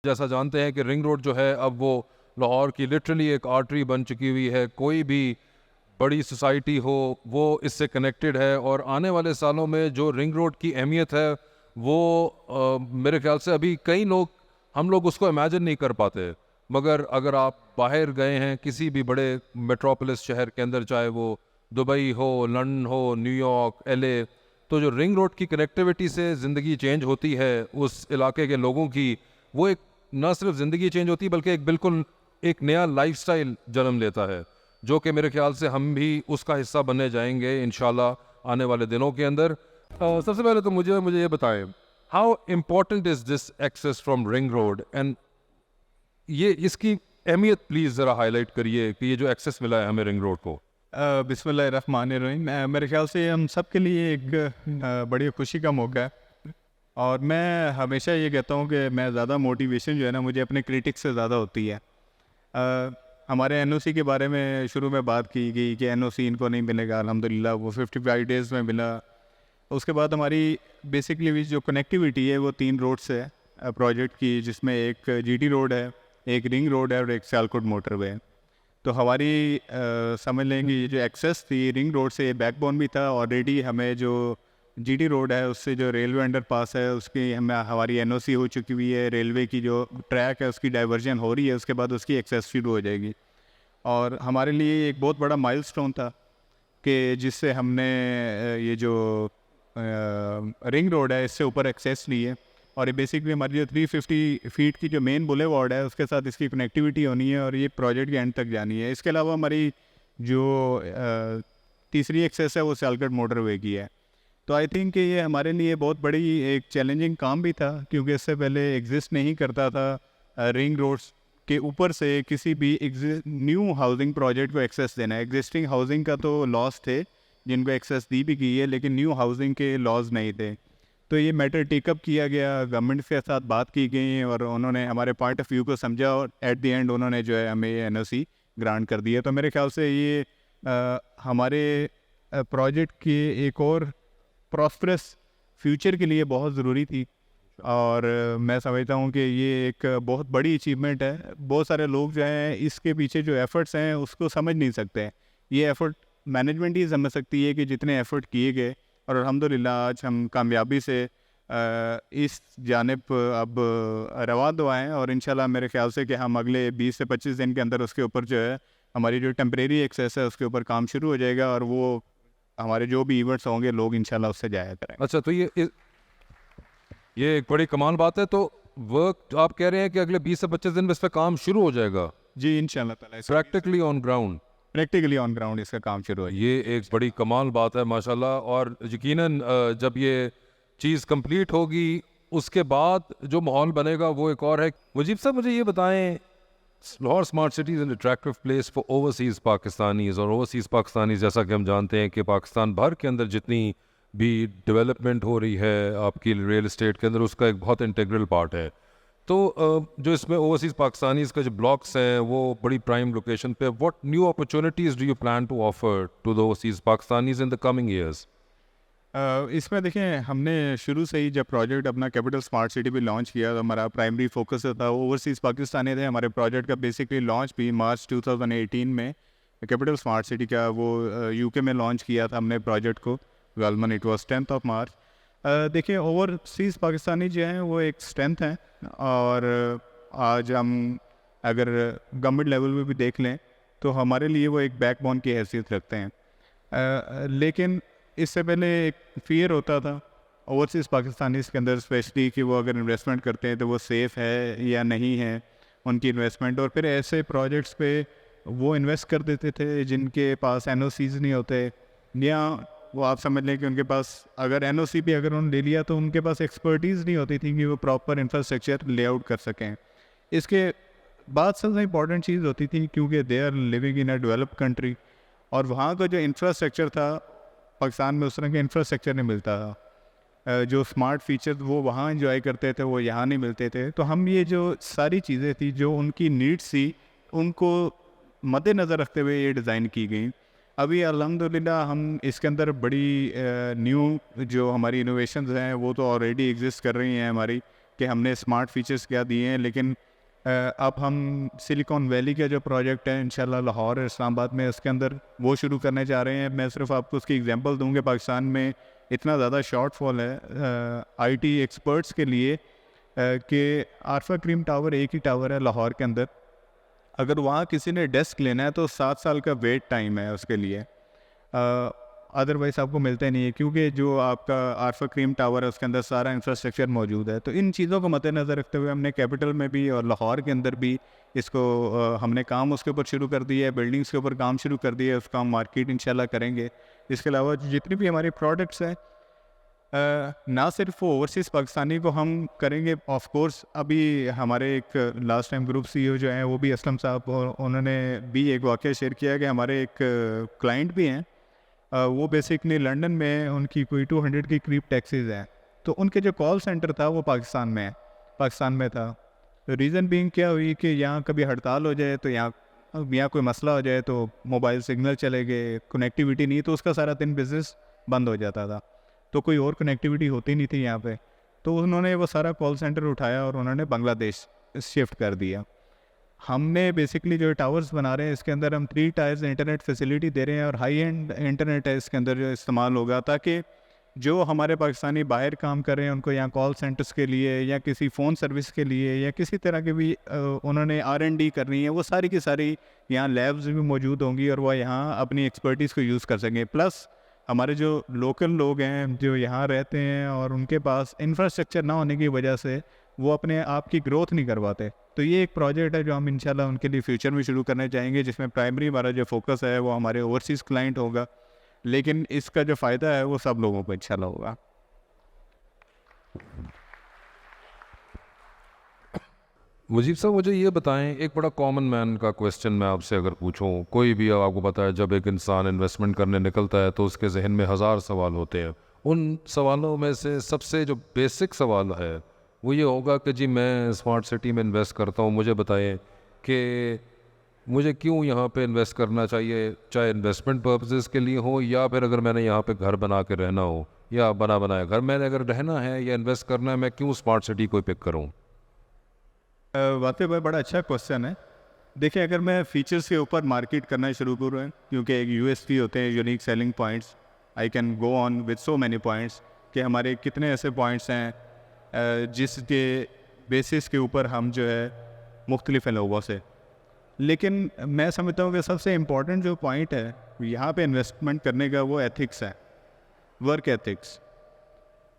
जैसा जानते हैं कि रिंग रोड जो है अब वो लाहौर की लिटरली एक आर्टरी बन चुकी हुई है। कोई भी बड़ी सोसाइटी हो वो इससे कनेक्टेड है, और आने वाले सालों में जो रिंग रोड की अहमियत है वो मेरे ख्याल से अभी कई लोग हम लोग उसको इमेजिन नहीं कर पाते। मगर अगर आप बाहर गए हैं किसी भी बड़े मेट्रोपोलिस शहर के अंदर, चाहे वो दुबई हो, लंदन हो, न्यूयॉर्क, एलए, तो जो रिंग रोड की कनेक्टिविटी से ज़िंदगी चेंज होती है उस इलाके के लोगों की, वो एक न सिर्फ ज़िंदगी चेंज होती है बल्कि एक बिल्कुल एक नया लाइफस्टाइल जन्म लेता है, जो कि मेरे ख्याल से हम भी उसका हिस्सा बनने जाएंगे इंशाल्लाह आने वाले दिनों के अंदर। सबसे पहले तो मुझे मुझे ये बताएं, how important is this access from ring road, and ये इसकी अहमियत प्लीज़ ज़रा हाईलाइट करिए कि ये जो एक्सेस मिला है हमें रिंग रोड को। बिस्मिल्लाहिर्रहमानिर्रहीम। मेरे ख्याल से हम सब के लिए एक बड़ी खुशी का मौका है, और मैं हमेशा ये कहता हूँ कि मैं ज़्यादा मोटिवेशन जो है ना मुझे अपने क्रिटिक्स से ज़्यादा होती है। हमारे एनओसी के बारे में शुरू में बात की गई कि एनओसी इनको नहीं मिलेगा, अल्हम्दुलिल्लाह वो 55 डेज़ में मिला। उसके बाद हमारी बेसिकली जो कनेक्टिविटी है वो 3 रोड से है प्रोजेक्ट की, जिसमें एक जीटी रोड है, एक रिंग रोड है और एक सियालकोट मोटरवे है। तो हमारी समझ लें कि ये जो एक्सेस थी रिंग रोड से, ये बैकबोन भी था। ऑलरेडी हमें जो जीटी रोड है उससे जो रेलवे अंडरपास है उसकी हमें हमारी एनओसी हो चुकी हुई है। रेलवे की जो ट्रैक है उसकी डाइवर्जन हो रही है, उसके बाद उसकी एक्सेस शुरू हो जाएगी। और हमारे लिए एक बहुत बड़ा माइलस्टोन था कि जिससे हमने ये जो रिंग रोड है इससे ऊपर एक्सेस ली है। और ये बेसिकली हमारी जो 350 फीट की जो मेन बुलेवार्ड है उसके साथ इसकी कनेक्टिविटी होनी है और ये प्रोजेक्ट के एंड तक जानी है। इसके अलावा हमारी जो तीसरी एक्सेस है वो सियालकोट मोटरवे की है। तो आई थिंक कि ये हमारे लिए बहुत बड़ी एक चैलेंजिंग काम भी था, क्योंकि इससे पहले एग्जिस्ट नहीं करता था रिंग रोड्स के ऊपर से किसी भी न्यू हाउसिंग प्रोजेक्ट को एक्सेस देना। एग्जिस्टिंग हाउसिंग का तो लॉस थे जिनको एक्सेस दी भी गई है, लेकिन न्यू हाउसिंग के लॉज नहीं थे। तो ये मैटर टेकअप किया गया, गवर्नमेंट के साथ बात की गई और उन्होंने हमारे पॉइंट ऑफ व्यू को समझा और एट द एंड उन्होंने जो है हमें एनओसी ग्रांट कर दिया। तो मेरे ख्याल से ये हमारे प्रोजेक्ट की एक और प्रॉस्परस फ्यूचर के लिए बहुत ज़रूरी थी। और मैं समझता हूँ कि ये एक बहुत बड़ी अचीवमेंट है। बहुत सारे लोग जो हैं इसके पीछे जो एफ़र्ट्स हैं उसको समझ नहीं सकते हैं। ये एफ़र्ट मैनेजमेंट ही समझ सकती है कि जितने एफ़र्ट किए गए, और अल्हम्दुलिल्लाह आज हम कामयाबी से इस जानिब अब रवा दवा हैं। और इंशाल्लाह मेरे ख्याल से कि हम अगले 20 से 25 दिन के अंदर उसके ऊपर जो है हमारी जो टेम्परेरी एक्सेस है उसके ऊपर काम शुरू हो जाएगा, और वो हमारे जो भी इवेंट्स होंगे लोग इंशाल्लाह उससे जाया करेंगे। अच्छा, तो ये एक बड़ी कमाल बात है। तो वर्क आप कह रहे हैं कि अगले 20 से 25 दिन में इस पर काम शुरू हो जाएगा, जी इंशाल्लाह ताला practically on ground. Practically on ground इसका काम शुरू हो जाएगा। ये एक बड़ी कमाल बात है माशाल्लाह। और यकीनन जब ये चीज़ कंप्लीट होगी उसके बाद जो माहौल बनेगा वो एक और है। मुजीब साहब, मुझे ये बताएं, Lahore smart city is an attractive place for overseas Pakistanis, और ओवरसीज़ पाकिस्तानीज़ जैसा कि हम जानते हैं कि पाकिस्तान भर के अंदर जितनी भी डेवलपमेंट हो रही है आपकी रियल इस्टेट के अंदर, उसका एक बहुत इंटीग्रल पार्ट है। तो जो इसमें ओवरसीज़ पाकिस्तानीज़ का जो ब्लॉक्स हैं वो बड़ी प्राइम लोकेशन पे, what new opportunities do you plan to offer to the overseas Pakistanis in the coming years? इसमें देखें, हमने शुरू से ही जब प्रोजेक्ट अपना कैपिटल स्मार्ट सिटी भी लॉन्च किया तो हमारा प्राइमरी फोकस था ओवरसीज़ पाकिस्तानी थे। हमारे प्रोजेक्ट का बेसिकली लॉन्च भी मार्च 2018 में कैपिटल स्मार्ट सिटी का वो यूके में लॉन्च किया था हमने प्रोजेक्ट को। गालमन it was 10th of March. देखिए, ओवरसीज़ पाकिस्तानी जो हैं वो एक स्ट्रेंथ हैं, और आज हम अगर गवर्नमेंट लेवल पे भी देख लें तो हमारे लिए वो एक बैकबोन की हैसियत रखते हैं। लेकिन इससे पहले एक फ़ियर होता था ओवरसीज़ पाकिस्तानीज़ के अंदर स्पेशली कि वो अगर इन्वेस्टमेंट करते हैं तो वो सेफ़ है या नहीं है उनकी इन्वेस्टमेंट, और फिर ऐसे प्रोजेक्ट्स पे वो इन्वेस्ट कर देते थे जिनके पास एनओसीज़ नहीं होते, या वो आप समझ लें कि उनके पास अगर एनओसी भी अगर उन्होंने ले लिया तो उनके पास एक्सपर्टीज़ नहीं होती थी कि वो प्रॉपर इंफ्रास्ट्रक्चर लेआउट कर सकें। इसके बाद सबसे इम्पॉर्टेंट चीज़ होती थी, क्योंकि they are living in a developed country, और वहाँ का जो इंफ्रास्ट्रक्चर था पाकिस्तान में उस तरह का इंफ्रास्ट्रक्चर नहीं मिलता था। जो स्मार्ट फीचर्स वो वहाँ एंजॉय करते थे वो यहाँ नहीं मिलते थे। तो हम ये जो सारी चीज़ें थी जो उनकी नीड्स थी उनको मद्देनज़र रखते हुए ये डिज़ाइन की गई। अभी अल्हम्दुलिल्लाह हम इसके अंदर बड़ी न्यू जो हमारी इनोवेशंस हैं वो तो ऑलरेडी एग्जिस्ट कर रही हैं हमारी। कि हमने स्मार्ट फीचर्स क्या दिए हैं, लेकिन अब हम सिलिकॉन वैली का जो प्रोजेक्ट है इंशाल्लाह लाहौर और इस्लामाबाद में, उसके अंदर वो शुरू करने जा रहे हैं। मैं सिर्फ आपको उसकी एग्जांपल दूंगा, पाकिस्तान में इतना ज़्यादा शॉर्टफॉल है आईटी एक्सपर्ट्स के लिए कि आरफा क्रीम टावर एक ही टावर है लाहौर के अंदर, अगर वहाँ किसी ने डेस्क लेना है तो 7 साल का वेट टाइम है उसके लिए, अदरवाइज़ आपको मिलता ही नहीं है, क्योंकि जो आपका आरफा क्रीम टावर है उसके अंदर सारा इंफ्रास्ट्रक्चर मौजूद है। तो इन चीज़ों को मद्देनज़र रखते हुए हमने कैपिटल में भी और लाहौर के अंदर भी इसको हमने काम उसके ऊपर शुरू कर दिया है, बिल्डिंग्स के ऊपर काम शुरू कर दिया है, उसका हम मार्केट इंशाल्लाह करेंगे। इसके अलावा जितनी भी हमारे प्रोडक्ट्स हैं, ना सिर्फ ओवरसीज़ पाकिस्तानी को हम करेंगे, ऑफ कोर्स अभी हमारे एक लास्ट टाइम ग्रुप सीईओ जो हैं वो भी असलम साहब, और उन्होंने भी एक वाक़या शेयर किया कि हमारे एक क्लाइंट भी हैं, वो बेसिकली लंदन में उनकी कोई 200 की करीब टैक्सीज़ हैं, तो उनके जो कॉल सेंटर था वो पाकिस्तान में था। तो रीज़न बीइंग क्या हुई कि यहाँ कभी हड़ताल हो जाए तो यहाँ कोई मसला हो जाए तो मोबाइल सिग्नल चले गए, कनेक्टिविटी नहीं, तो उसका सारा दिन बिज़नेस बंद हो जाता था, तो कोई और कनेक्टिविटी होती नहीं थी यहाँ पे। तो उन्होंने वो सारा कॉल सेंटर उठाया और उन्होंने बांग्लादेश शिफ्ट कर दिया। हमने बेसिकली जो टावर्स बना रहे हैं इसके अंदर हम 3 टायर्स इंटरनेट फैसिलिटी दे रहे हैं, और हाई एंड इंटरनेट है इसके अंदर जो इस्तेमाल होगा, ताकि जो हमारे पाकिस्तानी बाहर काम कर रहे हैं उनको यहाँ कॉल सेंटर्स के लिए या किसी फ़ोन सर्विस के लिए या किसी तरह के भी उन्होंने R&D करनी है, वो सारी की सारी यहाँ लैब्स भी मौजूद होंगी और वह यहाँ अपनी एक्सपर्टीज़ को यूज़ कर सकें। प्लस हमारे जो लोकल लोग हैं जो यहाँ रहते हैं और उनके पास इंफ्रास्ट्रक्चर ना होने की वजह से वो अपने आप की ग्रोथ नहीं करवाते, तो ये एक प्रोजेक्ट है जो हम इंशाल्लाह उनके लिए फ्यूचर में शुरू करने चाहेंगे, जिसमें प्राइमरी हमारा जो फोकस है वो हमारे ओवरसीज़ क्लाइंट होगा, लेकिन इसका जो फ़ायदा है वो सब लोगों को इंशाल्लाह होगा। मुजीब साहब, मुझे ये बताएं, एक बड़ा कॉमन मैन का क्वेश्चन मैं आपसे अगर पूछूं, कोई भी, अब आपको पता है जब एक इंसान इन्वेस्टमेंट करने निकलता है तो उसके जहन में 1000 सवाल होते हैं। उन सवालों में से सबसे जो बेसिक सवाल है वो ये होगा कि जी मैं स्मार्ट सिटी में इन्वेस्ट करता हूँ, मुझे बताएं कि मुझे क्यों यहाँ पे इन्वेस्ट करना चाहिए, चाहे इन्वेस्टमेंट पर्पसेस के लिए हो या फिर अगर मैंने यहाँ पे घर बना के रहना हो या बना बनाया घर मैंने अगर रहना है या इन्वेस्ट करना है, मैं क्यों स्मार्ट सिटी को पिक करूँ? वाकई भाई बड़ा अच्छा क्वेश्चन है। देखिए, अगर मैं फीचर्स के ऊपर मार्केट करना शुरू करूँ, क्योंकि एक USP होते हैं, unique selling points, I can go on with so many points कि हमारे कितने ऐसे पॉइंट्स हैं जिसके बेसिस के ऊपर हम जो है मुख्तलिफ हैं लोगों से। लेकिन मैं समझता हूँ कि सबसे इम्पॉर्टेंट जो पॉइंट है यहाँ पे इन्वेस्टमेंट करने का वो एथिक्स है, वर्क एथिक्स।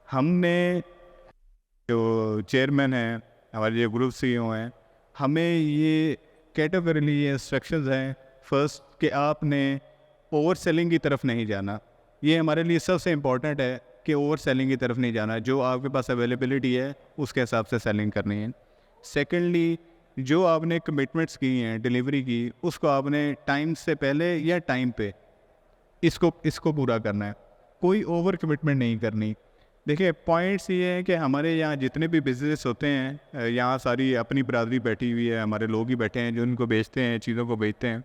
हमने जो चेयरमैन हैं, हमारे जो ग्रुप CEO हैं, हमें ये कैटेगरीली ये इंस्ट्रक्शंस हैं, फर्स्ट कि आपने ओवर सेलिंग की तरफ नहीं जाना। ये हमारे लिए सबसे इम्पॉर्टेंट है कि ओवर सेलिंग की तरफ नहीं जाना, जो आपके पास अवेलेबिलिटी है उसके हिसाब से सेलिंग करनी है। सेकेंडली, जो आपने कमिटमेंट्स की हैं डिलीवरी की, उसको आपने टाइम से पहले या टाइम पे इसको पूरा करना है, कोई ओवर कमिटमेंट नहीं करनी। देखिए, पॉइंट्स ये हैं कि हमारे यहाँ जितने भी बिजनेस होते हैं, यहाँ सारी अपनी बरादरी बैठी हुई है, हमारे लोग ही बैठे हैं जो उनको बेचते हैं, चीज़ों को बेचते हैं।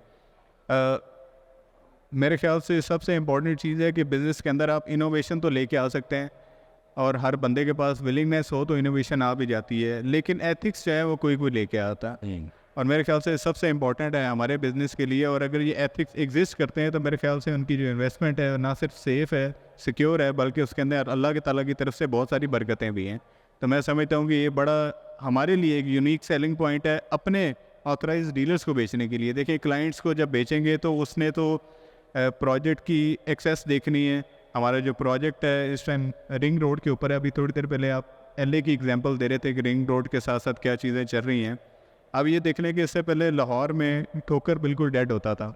मेरे ख्याल से सबसे इम्पॉर्टेंट चीज़ है कि बिज़नेस के अंदर आप इनोवेशन तो लेके आ सकते हैं और हर बंदे के पास विलिंगनेस हो तो इनोवेशन आ भी जाती है, लेकिन एथिक्स जो है वो कोई लेके आता है। और मेरे ख्याल से सबसे इम्पॉर्टेंट है हमारे बिज़नेस के लिए, और अगर ये एथिक्स एग्जिस्ट करते हैं तो मेरे ख्याल से उनकी जो इन्वेस्टमेंट है ना सिर्फ सेफ़ है, सिक्योर है, बल्कि उसके अंदर अल्लाह के ताला की तरफ से बहुत सारी बरकतें भी हैं। तो मैं समझता हूँ कि ये बड़ा हमारे लिए एक यूनिक सेलिंग पॉइंट है अपने ऑथराइज डीलर्स को बेचने के लिए। देखिए, क्लाइंट्स को जब बेचेंगे तो उसने तो प्रोजेक्ट की एक्सेस देखनी है। हमारा जो प्रोजेक्ट है इस टाइम रिंग रोड के ऊपर है, अभी थोड़ी देर पहले आप LA की एग्जांपल दे रहे थे कि रिंग रोड के साथ साथ क्या चीज़ें चल रही हैं। अब ये देख लें कि इससे पहले लाहौर में ठोकर बिल्कुल डेड होता था,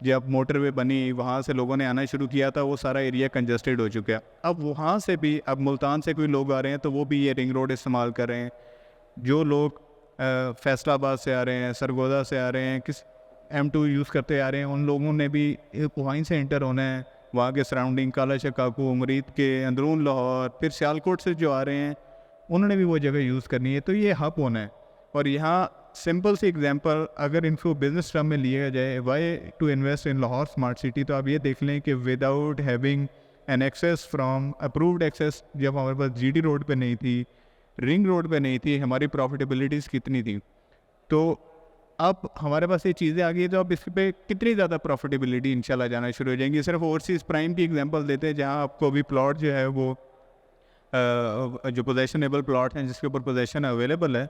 जब मोटरवे बनी वहाँ से लोगों ने आना शुरू किया था, वो सारा एरिया कंजस्टेड हो चुका है। अब वहाँ से भी, अब मुल्तान से कोई लोग आ रहे हैं तो वो भी ये रिंग रोड इस्तेमाल कर रहे हैं। जो लोग फैसलाबाद से आ रहे हैं, सरगोदा से आ रहे हैं, किस M2 यूज़ करते आ रहे हैं, उन लोगों ने भी वहीं से इंटर होना है। वहाँ के सराउंडिंग काला शकाकू, उमरीद के अंदरून लाहौर, फिर सियालकोट से जो आ रहे हैं उन्होंने भी वो जगह यूज़ करनी है। तो ये हब होना है। और यहाँ सिंपल सी एग्जांपल अगर इनको बिजनेस टर्म में लिया जाए, why to invest in Lahore smart city, तो आप ये देख लें कि without having an access from approved access, जब हमारे पास GD रोड पे नहीं थी, रिंग रोड पे नहीं थी, हमारी प्रॉफिटेबिलिटीज़ कितनी थी। तो अब हमारे पास ये चीज़ें आ गई, तो अब इस पे कितनी ज़्यादा प्रॉफिटेबिलिटी इंशाल्लाह जाना शुरू हो जाएंगी। सिर्फ ओवरसीज़ प्राइम की एग्जांपल देते हैं, जहाँ आपको अभी प्लॉट जो है वो जो पोजेशनेबल प्लॉट हैं जिसके ऊपर पोजेशन अवेलेबल है,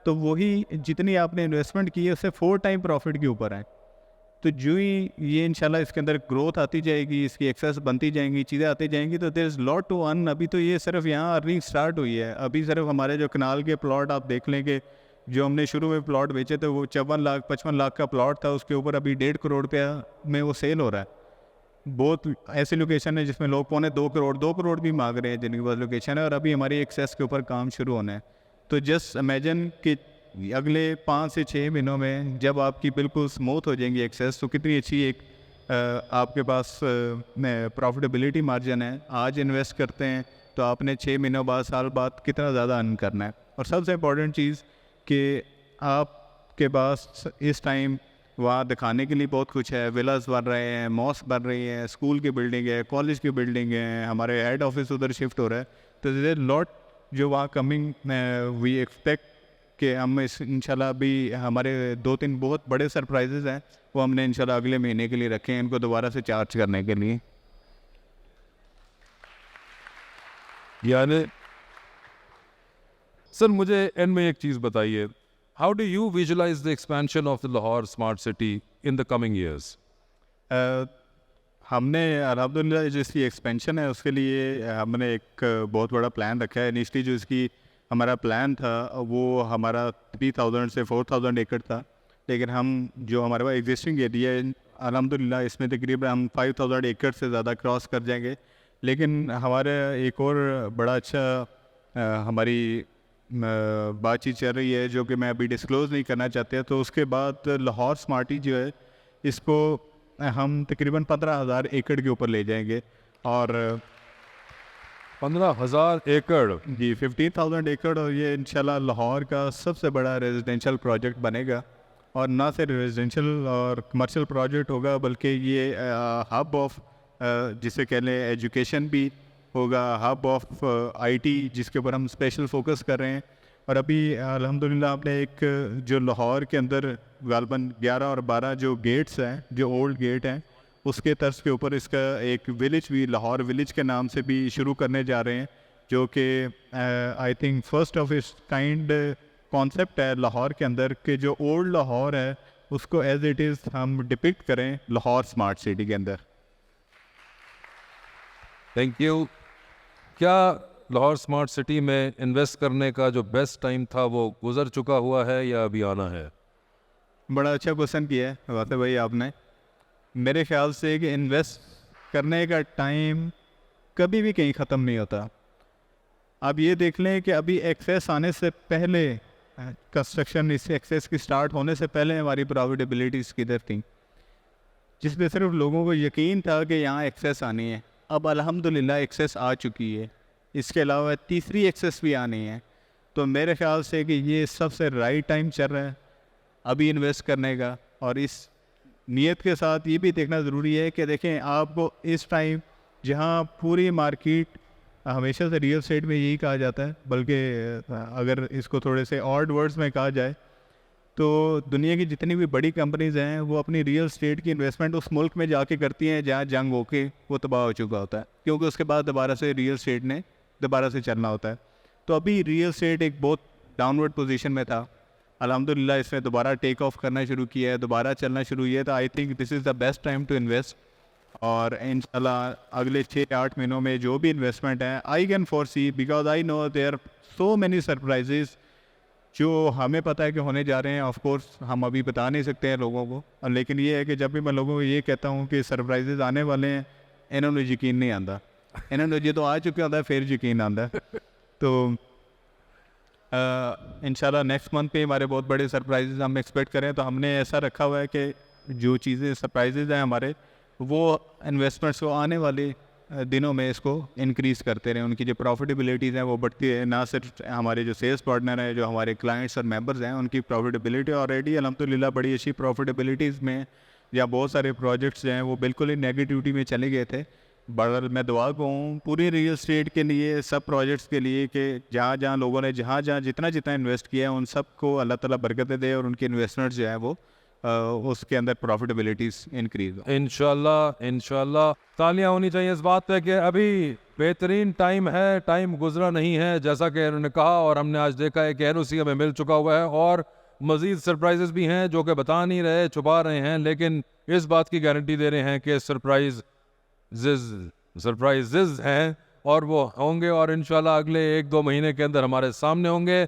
तो वही जितनी आपने इन्वेस्टमेंट की है उससे 4 टाइम प्रॉफिट के ऊपर है। तो जो ही ये इंशाल्लाह इसके अंदर ग्रोथ आती जाएगी, इसकी एक्सेस बनती जाएंगी, चीज़ें आती जाएंगी, तो there is lot to earn. अभी तो ये सिर्फ यहाँ अर्निंग स्टार्ट हुई है। अभी सिर्फ हमारे जो कनाल के प्लॉट आप देख लें कि जो हमने शुरू में प्लॉट बेचे थे वो 54 लाख 55 लाख का प्लॉट था, उसके ऊपर अभी 1.5 करोड़ रुपया में वो सेल हो रहा है। बहुत ऐसी लोकेशन है जिसमें लोग 2 करोड़ भी मांग रहे हैं जिनके पास लोकेशन है, और अभी हमारी एक्सेस के ऊपर काम शुरू होना है। तो जस्ट इमेजिन कि अगले 5 से 6 महीनों में जब आपकी बिल्कुल स्मूथ हो जाएंगी एक्सेस, तो कितनी अच्छी एक आपके पास प्रॉफिटेबिलिटी मार्जिन है। आज इन्वेस्ट करते हैं तो आपने 6 महीनों बाद, साल बाद कितना ज़्यादा अर्न करना है। और सबसे इम्पोर्टेंट चीज़ कि आपके पास इस टाइम वहाँ दिखाने के लिए बहुत कुछ है। विलास बन रहे हैं, मॉस्क बन रही हैं, स्कूल की बिल्डिंग है, कॉलेज की बिल्डिंग है, हमारे हेड ऑफिस उधर शिफ्ट हो रहा है। तो देयर लॉट जो वहाँ कमिंग वी एक्सपेक्ट कि हम इस इंशाल्लाह भी हमारे 2-3 बहुत बड़े सरप्राइजेज़ हैं, वो हमने इंशाल्लाह अगले महीने के लिए रखे हैं, इनको दोबारा से चार्ज करने के लिए। यानी सर मुझे एंड में एक चीज़ बताइए, how do you visualise the expansion of the Lahore smart city in the coming years? हमने अल्हम्दुलिल्लाह जो इसकी एक्सपेंशन है उसके लिए हमने एक बहुत बड़ा प्लान रखा है। इनिशियली जो इसकी हमारा प्लान था वो हमारा 3000 से 4000 एकड़ था, लेकिन हम जो हमारे पास एग्जिस्टिंग एरिया है अल्हम्दुलिल्लाह इसमें तकरीबन हम 5000 एकड़ से ज़्यादा क्रॉस कर जाएंगे। लेकिन हमारे एक और बड़ा अच्छा हमारी बातचीत चल रही है जो कि मैं अभी डिस्क्लोज़ नहीं करना चाहते। तो उसके बाद लाहौर स्मार्टी जो है इसको हम तकरीबन 15,000 एकड़ के ऊपर ले जाएंगे, और 15,000 एकड़? जी 15,000 एकड़, और ये इंशाल्लाह लाहौर का सबसे बड़ा रेजिडेंशियल प्रोजेक्ट बनेगा। और ना सिर्फ रेजिडेंशियल और कमर्शियल प्रोजेक्ट होगा, बल्कि ये हब ऑफ जिसे कह लें एजुकेशन भी होगा, हब ऑफ आईटी जिसके ऊपर हम स्पेशल फोकस कर रहे हैं। और अभी अल्हम्दुलिल्लाह आपने एक जो लाहौर के अंदर गालबन 11 और 12 जो गेट्स हैं, जो ओल्ड गेट हैं, उसके तर्ज के ऊपर इसका एक विलेज भी लाहौर विलेज के नाम से भी शुरू करने जा रहे हैं, जो कि I think first of its kind concept है लाहौर के अंदर, कि जो ओल्ड लाहौर है उसको एज इट इज़ हम डिपिक्ट करें लाहौर स्मार्ट सिटी के अंदर। Thank you. क्या लाहौर स्मार्ट सिटी में इन्वेस्ट करने का जो बेस्ट टाइम था वो गुजर चुका हुआ है या अभी आना है? बड़ा अच्छा क्वेश्चन किया है वाक़ई भाई आपने। मेरे ख्याल से कि इन्वेस्ट करने का टाइम कभी भी कहीं ख़त्म नहीं होता। आप ये देख लें कि अभी एक्सेस आने से पहले, कंस्ट्रक्शन इस एक्सेस की स्टार्ट होने से पहले हमारी प्रॉफिटेबिलिटीज़ किधर थी, जिसमें सिर्फ लोगों को यकीन था कि यहाँ एक्सेस आनी है। अब अल्हम्दुलिल्लाह एक्सेस आ चुकी है, इसके अलावा तीसरी एक्सेस भी आनी है। तो मेरे ख्याल से कि ये सबसे राइट टाइम चल रहा है अभी इन्वेस्ट करने का। और इस नीयत के साथ ये भी देखना ज़रूरी है कि देखें आपको इस टाइम जहाँ पूरी मार्केट हमेशा से रियल एस्टेट में यही कहा जाता है, बल्कि अगर इसको थोड़े से ऑड वर्ड्स में कहा जाए तो दुनिया की जितनी भी बड़ी कंपनीज़ हैं वो अपनी रियल एस्टेट की इन्वेस्टमेंट उस मुल्क में जाके करती हैं जहाँ जंग होके वो तबाह हो चुका होता है, क्योंकि उसके बाद दोबारा से रियल एस्टेट ने दोबारा से चलना होता है। तो अभी रियल एस्टेट एक बहुत डाउनवर्ड पोजीशन में था, अल्हम्दुलिल्लाह इसने दोबारा टेक ऑफ करना शुरू किया है, दोबारा चलना शुरू किया है। तो I think this is the best time to invest. और इंशाल्लाह अगले 6-8 महीनों में जो भी इन्वेस्टमेंट है I can foresee, because I know there so many surprises जो हमें पता है कि होने जा रहे हैं। ऑफ कोर्स हम अभी बता नहीं सकते हैं लोगों को, और लेकिन ये है कि जब भी मैं लोगों को ये कहता हूँ कि सरप्राइजेज़ आने वाले हैं, इन्होंने यकीन नहीं आंदा, इन्होंने ये तो आ चुके होता है फिर यकीन आंदा है। तो इंशाल्लाह नेक्स्ट मंथ पे हमारे बहुत बड़े सरप्राइजेज़ हम एक्सपेक्ट करें। तो हमने ऐसा रखा हुआ है कि जो चीज़ें सरप्राइजेज़ हैं हमारे, वो इन्वेस्टमेंट्स को आने वाले दिनों में इसको इंक्रीज़ करते रहें, उनकी जो प्रॉफिटेबिलिटीज़ हैं वो बढ़ती है। ना सिर्फ हमारे जो सेल्स पार्टनर हैं, जो हमारे क्लाइंट्स और मेंबर्स हैं, उनकी प्रॉफिटेबिलिटी ऑलरेडी अल्हम्दुलिल्लाह बड़ी अच्छी प्रॉफिटेबिलिटीज़ में, या बहुत सारे प्रोजेक्ट्स हैं वो बिल्कुल ही नेगेटिविटी में चले गए थे, बड़ा मैं दुआ को हूँ पूरी रियल एस्टेट के लिए, सब प्रोजेक्ट्स के लिए, कि जहाँ जहाँ लोगों ने जहाँ जहाँ जितना जितना इन्वेस्ट किया है उन सबको अल्लाह ताला बरकतें दे और उनके इन्वेस्टमेंट जो है वो उसके अंदर प्रॉफिटेबिलिटीज इंक्रीज हो। इंशाल्लाह इंशाल्लाह तालियां होनी चाहिए इस बात पे कि अभी बेहतरीन टाइम है, टाइम गुजरा नहीं है, जैसा कि उन्होंने कहा और हमने आज देखा है कि एनओसी हमें मिल चुका हुआ है और मज़ीद सरप्राइजेस भी हैं जो कि बता नहीं रहे, छुपा रहे हैं, लेकिन इस बात की गारंटी दे रहे हैं कि सरप्राइजेज हैं और वो होंगे और इंशाल्लाह अगले 1-2 महीने के अंदर हमारे सामने होंगे।